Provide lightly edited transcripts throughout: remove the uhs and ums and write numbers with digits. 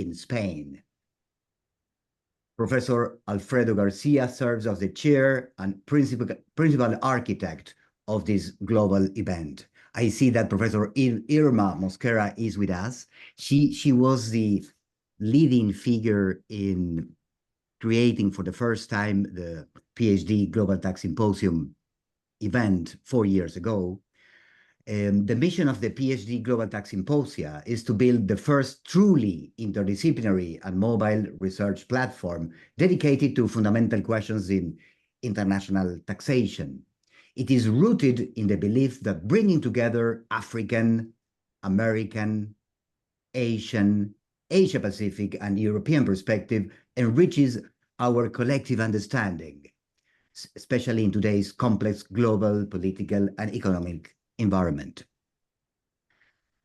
in Spain. Professor Alfredo Garcia serves as the chair and principal architect of this global event. I see that Professor Irma Mosquera is with us. She was the leading figure in creating for the first time the PhD Global Tax Symposium event 4 years ago. The mission of the PhD Global Tax Symposia is to build the first truly interdisciplinary and mobile research platform dedicated to fundamental questions in international taxation. It is rooted in the belief that bringing together African, American, Asian, Asia-Pacific, and European perspective enriches our collective understanding, especially in today's complex global, political, and economic environment.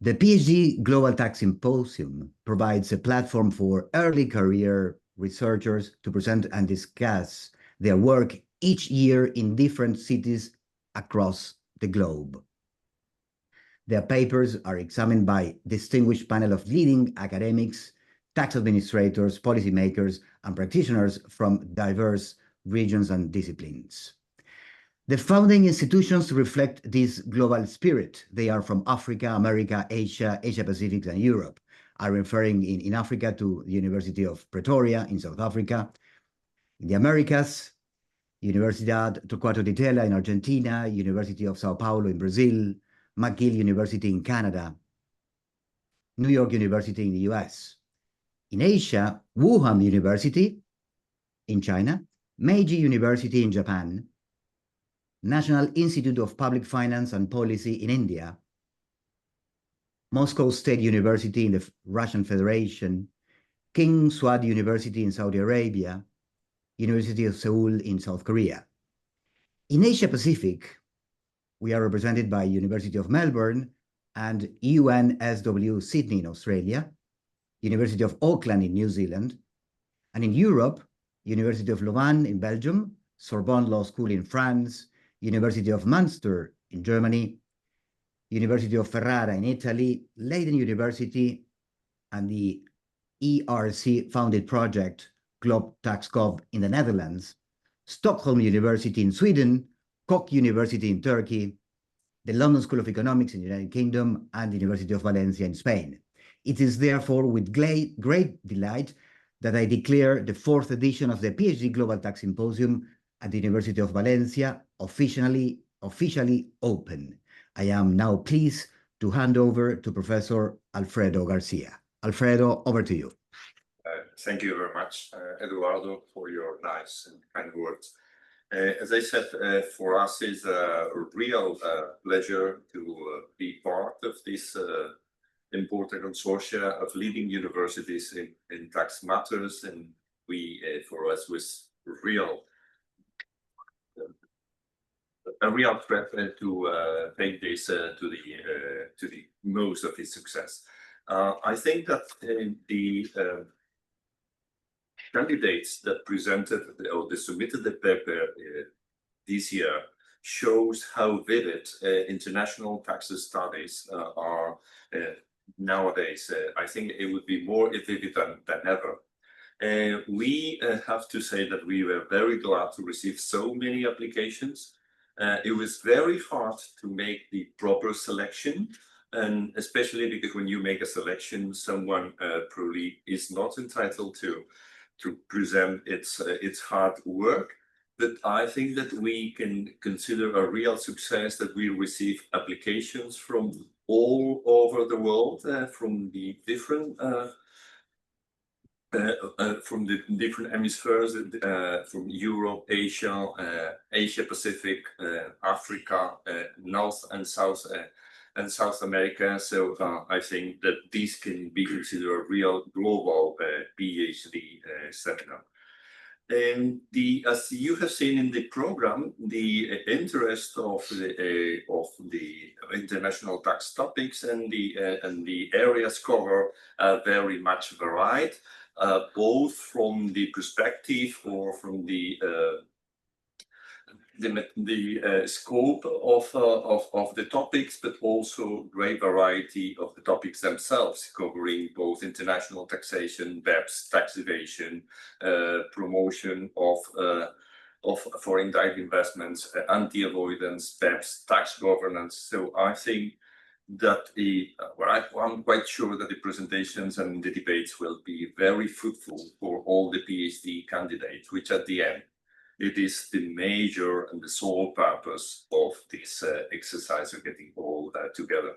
The PhD Global Tax Symposium provides a platform for early career researchers to present and discuss their work each year in different cities across the globe. Their papers are examined by a distinguished panel of leading academics, tax administrators, policymakers, and practitioners from diverse regions and disciplines. The founding institutions reflect this global spirit. They are from Africa, America, Asia, Asia-Pacific, and Europe. I'm referring in Africa to the University of Pretoria in South Africa. In the Americas, Universidad Torquato de Tella in Argentina, University of Sao Paulo in Brazil, McGill University in Canada, New York University in the US. In Asia, Wuhan University in China, Meiji University in Japan, National Institute of Public Finance and Policy in India, Moscow State University in the Russian Federation, King Swat University in Saudi Arabia, University of Seoul in South Korea. In Asia Pacific, we are represented by University of Melbourne and UNSW Sydney in Australia, University of Auckland in New Zealand, and in Europe, University of Louvain in Belgium, Sorbonne Law School in France, University of Münster in Germany, University of Ferrara in Italy, Leiden University, and the ERC-founded project GlobeTaxCov in the Netherlands, Stockholm University in Sweden, Koç University in Turkey, the London School of Economics in the United Kingdom, and the University of Valencia in Spain. It is therefore with great delight that I declare the 4th edition of the PhD Global Tax Symposium at the University of Valencia officially open. I am now pleased to hand over to Professor Alfredo Garcia. Alfredo, over to you. Thank you very much, Eduardo, for your nice and kind words. As I said, for us it's a real pleasure to be part of this important consortia of leading universities in tax matters, and for us was a real threat to take this to the most of its success. I think that the candidates that presented or they submitted the paper this year shows how vivid international tax studies are nowadays. I think it would be more vivid than ever. We have to say that we were very glad to receive so many applications. It was very hard to make the proper selection, and especially because when you make a selection, someone probably is not entitled to present its hard work. But I think that we can consider a real success that we receive applications from all over the world, from the different hemispheres, from Europe, Asia, Asia Pacific, Africa, North and South America. So I think that this can be considered a real global PhD seminar. And as you have seen in the program, the interest of the international tax topics and the areas covered are very much varied, both from the perspective or from the the scope of the topics, but also great variety of the topics themselves, covering both international taxation, BEPS, tax evasion, promotion of foreign direct investments, anti-avoidance, BEPS, tax governance. So I think that I'm quite sure that the presentations and the debates will be very fruitful for all the PhD candidates, which at the end, it is the major and the sole purpose of this exercise of getting all together.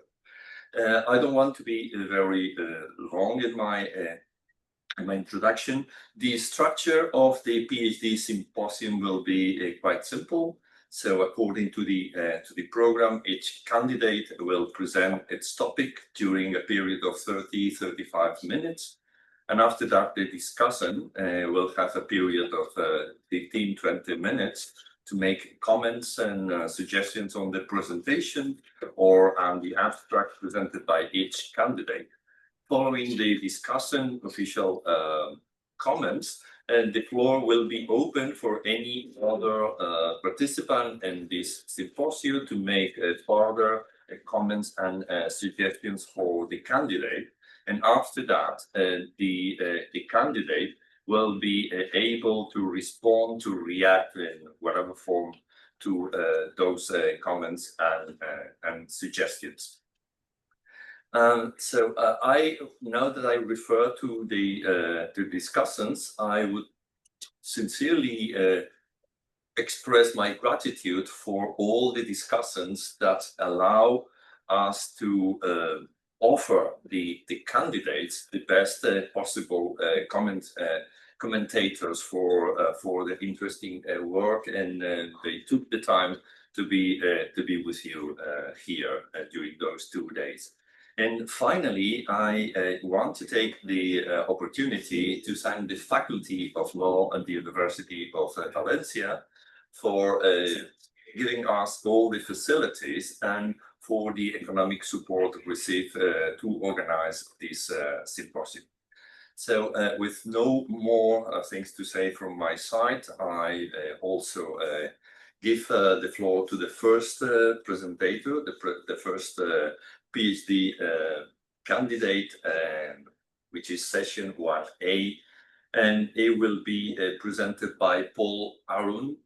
I don't want to be very long in my introduction. The structure of the PhD symposium will be quite simple. So according to the program, each candidate will present its topic during a period of 30-35 minutes. And after that, the discussion will have a period of 15-20 minutes to make comments and suggestions on the presentation or on the abstract presented by each candidate. Following the discussion, official comments, and the floor will be open for any other participant in this symposium to make further comments and suggestions for the candidate. And after that, the candidate will be able to respond, to react in whatever form to those comments and suggestions. So now that I refer to the discussants, I would sincerely express my gratitude for all the discussants that allow us to offer the candidates the best possible commentators for the interesting work, and they took the time to be with you here during those 2 days. And finally, I want to take the opportunity to thank the Faculty of Law at the University of Valencia for giving us all the facilities and for the economic support received to organize this symposium. So with no more things to say from my side, I also give the floor to the first presenter, the first PhD candidate, which is session 1A, and it will be presented by Paul Arun.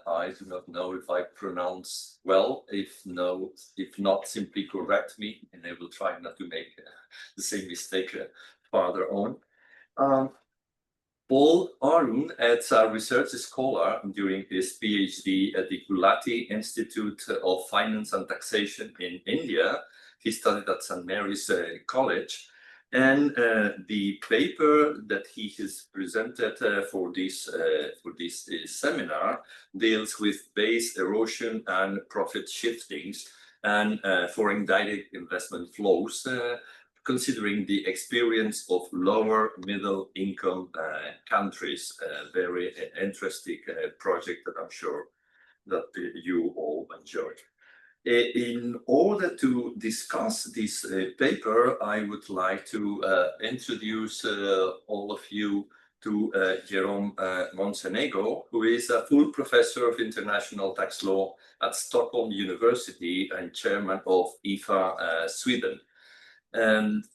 I do not know if I pronounce well. If not, simply correct me, and I will try not to make the same mistake further on. Paul Arun is a research scholar during his PhD at the Gulati Institute of Finance and Taxation in India. He studied at St. Mary's College, and the paper that he has presented for this seminar deals with base erosion and profit shiftings and foreign direct investment flows, considering the experience of lower middle income countries. Very interesting project that I'm sure that you all enjoyed. In order to discuss this paper, I would like to introduce all of you to Jerome Montenegro, who is a full professor of international tax law at Stockholm University and chairman of IFA Sweden. And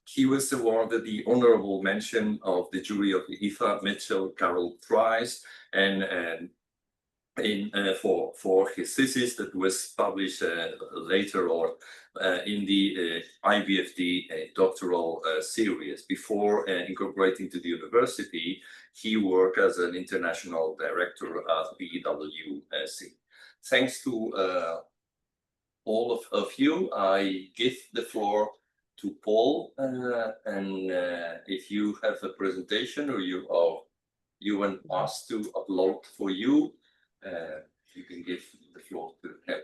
he was awarded the honorable mention of the jury of the IFA Mitchell Carroll Prize, and for his thesis that was published later on in the IBFD doctoral series. Before incorporating to the university, he worked as an international director at PwC. Thanks to all of you, I give the floor to Paul, and if you have a presentation or you want us to upload for you, you can give the floor to him.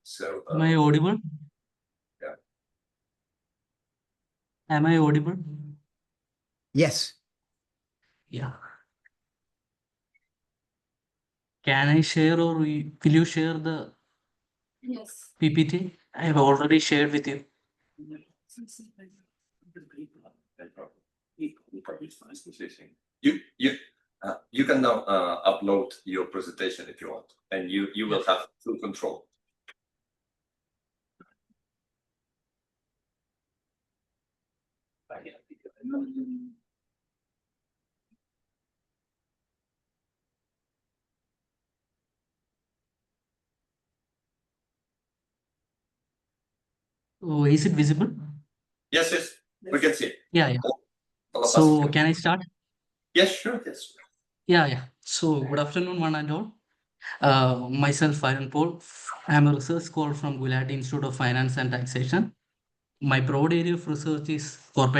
So, am I audible? Yeah. Am I audible? Yes. Yeah. Can I share, or will you share the PPT? I have already shared with you. You can now upload your presentation if you want, and you will have full control. Oh, is it visible? Yes, yes, we can see it. Yeah, yeah. All of us So can- can I start? Yes, sure, yes. Yeah, yeah. So good afternoon, one and all. Myself, Iron Paul. I am a research scholar from Gulati Institute of Finance and Taxation. My broad area of research is corporate